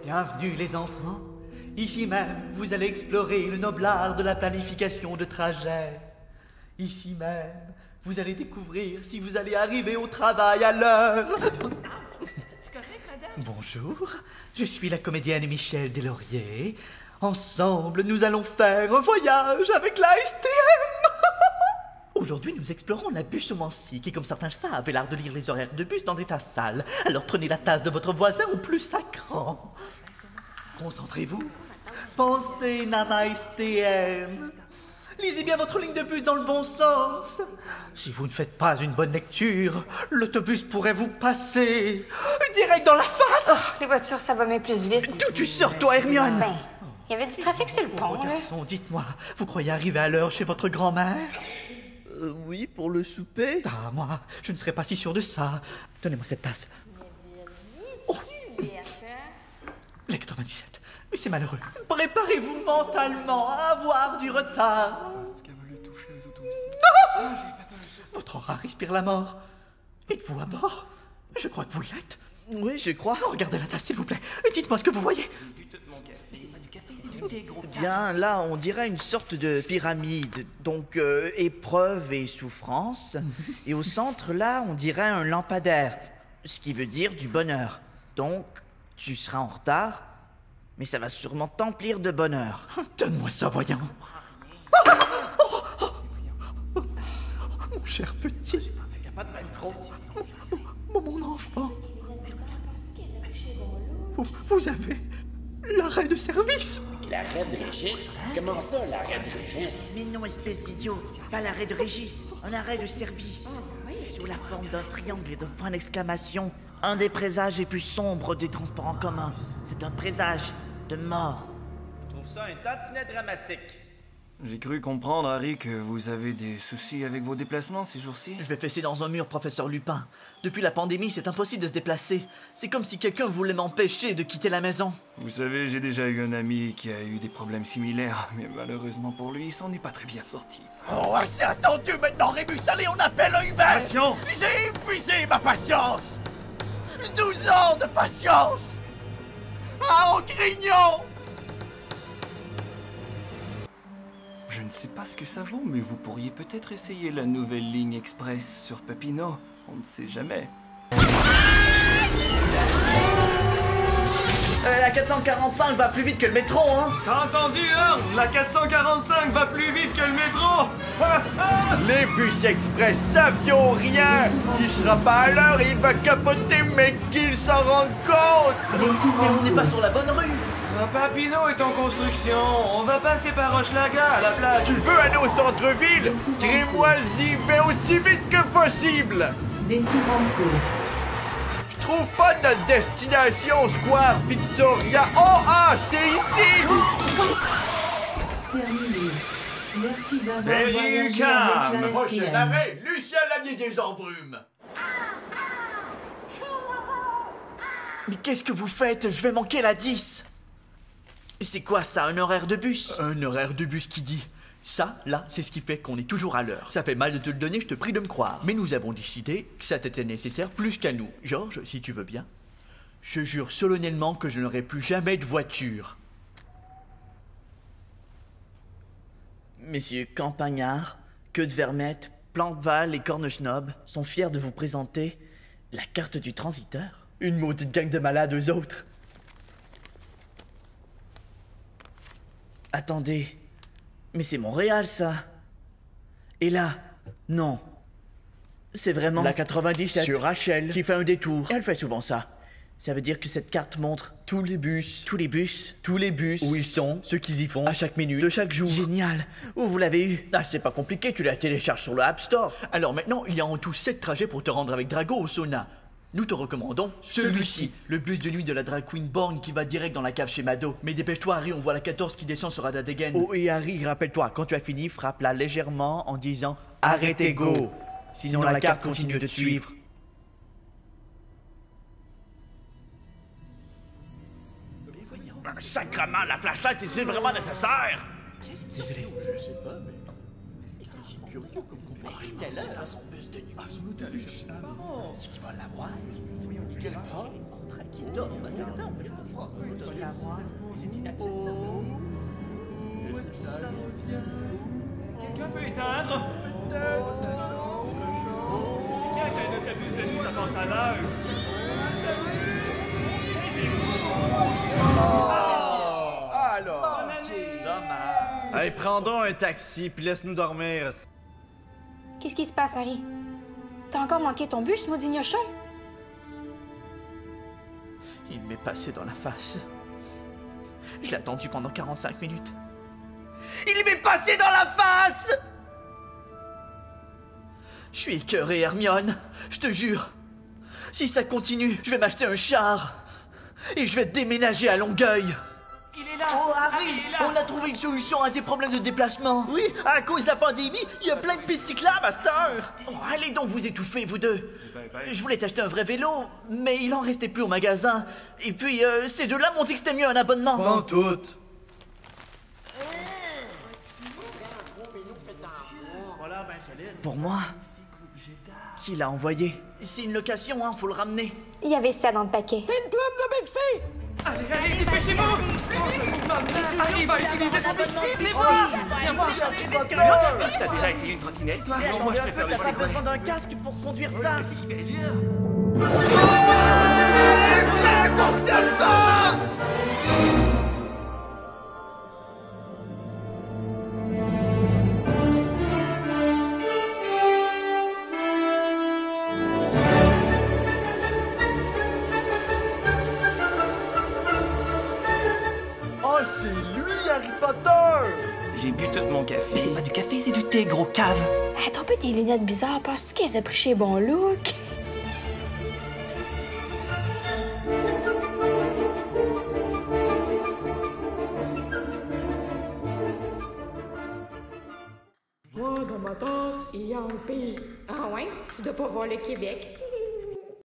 Bienvenue les enfants. Ici même, vous allez explorer le noble art de la planification de trajet. Ici même, vous allez découvrir si vous allez arriver au travail à l'heure. C'est correct, madame? Bonjour, je suis la comédienne Michel Deslauriers. Ensemble, nous allons faire un voyage avec la STM. Aujourd'hui, nous explorons la bussomancie, qui, comme certains le savent, est l'art de lire les horaires de bus dans des tasses sales. Alors prenez la tasse de votre voisin au plus sacrant. Concentrez-vous. Pensez, Nana STM. Lisez bien votre ligne de bus dans le bon sens. Si vous ne faites pas une bonne lecture, l'autobus pourrait vous passer direct dans la face. Oh, les voitures, ça va même plus vite. D'où tu sors, toi, Hermione? Ben, il y avait du trafic sur le pont, Pauvre là. garçon, dites-moi, vous croyez arriver à l'heure chez votre grand-mère? Oui, pour le souper. Ah, moi, je ne serais pas si sûr de ça. Donnez-moi cette tasse. Oh, la 97. Mais c'est malheureux. Préparez-vous mentalement à avoir du retard. Est-ce qu'elle veut le toucher les autos aussi? Non! Votre aura respire la mort. Êtes-vous à bord? Je crois que vous l'êtes. Oui, je crois. Regardez la tasse, s'il vous plaît. Dites-moi ce que vous voyez. C'est pas du café, c'est du thé, gros. Bien, là, on dirait une sorte de pyramide. Donc, épreuve et souffrance. Et au centre, là, on dirait un lampadaire. Ce qui veut dire du bonheur. Donc, tu seras en retard, mais ça va sûrement t'emplir de bonheur. Donne-moi ça, voyons. Mon cher petit. Y a pas de peine trop. Mon enfant. Vous avez l'arrêt de service. L'arrêt de Régis? Comment ça, l'arrêt de Régis? Mais non, espèce d'idiot. Pas l'arrêt de Régis, un arrêt de service. Sous la forme d'un triangle et d'un point d'exclamation. Un des présages les plus sombres des transports en commun. C'est un présage de mort. Je trouve ça un tantinet dramatique. J'ai cru comprendre, Harry, que vous avez des soucis avec vos déplacements ces jours-ci. Je vais fesser dans un mur, professeur Lupin. Depuis la pandémie, c'est impossible de se déplacer. C'est comme si quelqu'un voulait m'empêcher de quitter la maison. Vous savez, j'ai déjà eu un ami qui a eu des problèmes similaires, mais malheureusement pour lui, il s'en est pas très bien sorti. Oh, assez attendu maintenant, Rémus. Allez, on appelle un Uber. Patience! J'ai épuisé ma patience. 12 ans de patience. Ah, au grignon. Je ne sais pas ce que ça vaut, mais vous pourriez peut-être essayer la nouvelle ligne express sur Papineau. On ne sait jamais. La 445 va plus vite que le métro, hein. T'as entendu, hein? La 445 va plus vite que le métro! Les bus express, ça vaut rien. Il sera pas à l'heure et il va capoter, mais qu'il s'en rende compte. Mais on n'est pas sur la bonne rue. Papineau est en construction. On va passer par Hochelaga à la place. Tu veux aller au centre-ville? Crémoisy, vais aussi vite que possible. Je trouve pas notre destination, Square Victoria. Oh, ah, c'est ici. Merci d'avoir Very voyagé avec la Prochain STM. arrêt, Lucien Lanier des Embrumes. Mais qu'est-ce que vous faites? Je vais manquer la 10. C'est quoi ça, un horaire de bus? Un horaire de bus qui dit. Ça, là, c'est ce qui fait qu'on est toujours à l'heure. Ça fait mal de te le donner, je te prie de me croire. Mais nous avons décidé que ça t'était nécessaire plus qu'à nous. Georges, si tu veux bien, je jure solennellement que je n'aurai plus jamais de voiture. Messieurs Campagnard, Queue de Vermette, Planteval et Cornechnob sont fiers de vous présenter la carte du transiteur. Une maudite gang de malades, eux autres. Attendez, mais c'est Montréal, ça. Et là, non. C'est vraiment... La 97 sur Rachel qui fait un détour. Elle fait souvent ça. Ça veut dire que cette carte montre Tous les bus, tous les bus. où ils sont, ce qu'ils y font, À chaque minute. de chaque jour. Génial. Où vous l'avez eu? Ah, c'est pas compliqué, tu la télécharges sur le App Store. Alors maintenant, il y a en tout 7 trajets pour te rendre avec Drago au sauna. Nous te recommandons celui-ci, le bus de nuit de la drag queen Born qui va direct dans la cave chez Mado. Mais dépêche-toi, Harry, on voit la 14 qui descend sur Adadegen. Oh, et Harry, rappelle-toi, quand tu as fini, frappe-la légèrement en disant « Arrêtez, go !» Sinon la carte continue de te suivre. Sacrement, la flashlight est-il vraiment nécessaire? Désolé. Il était là dans son bus de nuit. Est-ce qu'il va l'avoir? tranquille, dors, Mazarda, on peut le comprendre. C'est à moi, c'est inacceptable. Où est-ce qu'il s'en vient? Quelqu'un peut éteindre? Quelqu'un qui a un autobus de nuit, ça passe à l'heure. Alors, Dommage. hey, prends donc un taxi puis laisse-nous dormir. Qu'est-ce qui se passe, Harry? T'as encore manqué ton bus, maudit gnochon? Il m'est passé dans la face. Je l'ai attendu pendant 45 minutes. Il m'est passé dans la face! Je suis écœuré, Hermione. Je te jure. Si ça continue, je vais m'acheter un char. Et je vais déménager à Longueuil. Il est là! Oh, Harry, il est là! on a trouvé une solution à tes problèmes de déplacement. Oui, à cause de la pandémie, il y a plein de pistes cyclables à cette heure. Oh, allez donc vous étouffer, vous deux. Je voulais t'acheter un vrai vélo, mais il en restait plus au magasin. Et puis, ces deux-là m'ont dit que c'était mieux un abonnement. Prends tout. Pour moi? Qui l'a envoyé? C'est une location, hein, faut le ramener. Il y avait ça dans le paquet. Allez, allez, dépêchez-vous! Harry, il va utiliser son pixie, venez voir! Viens voir! T'as déjà essayé une trottinette, toi? Non, moi, je préfère le T'as pas Segway. besoin d'un casque pour conduire ça. C'est qui fait lire? Ça fonctionne pas! Oh, c'est lui, Harry Potter! J'ai bu tout mon café. Mais c'est pas du café, c'est du thé, gros cave! Attends un peu tes lunettes bizarres. Penses-tu qu'elles ont pris chez Bon Look? Moi, dans ma tasse, il y a un pays. Ah ouais? Tu dois pas voir le Québec.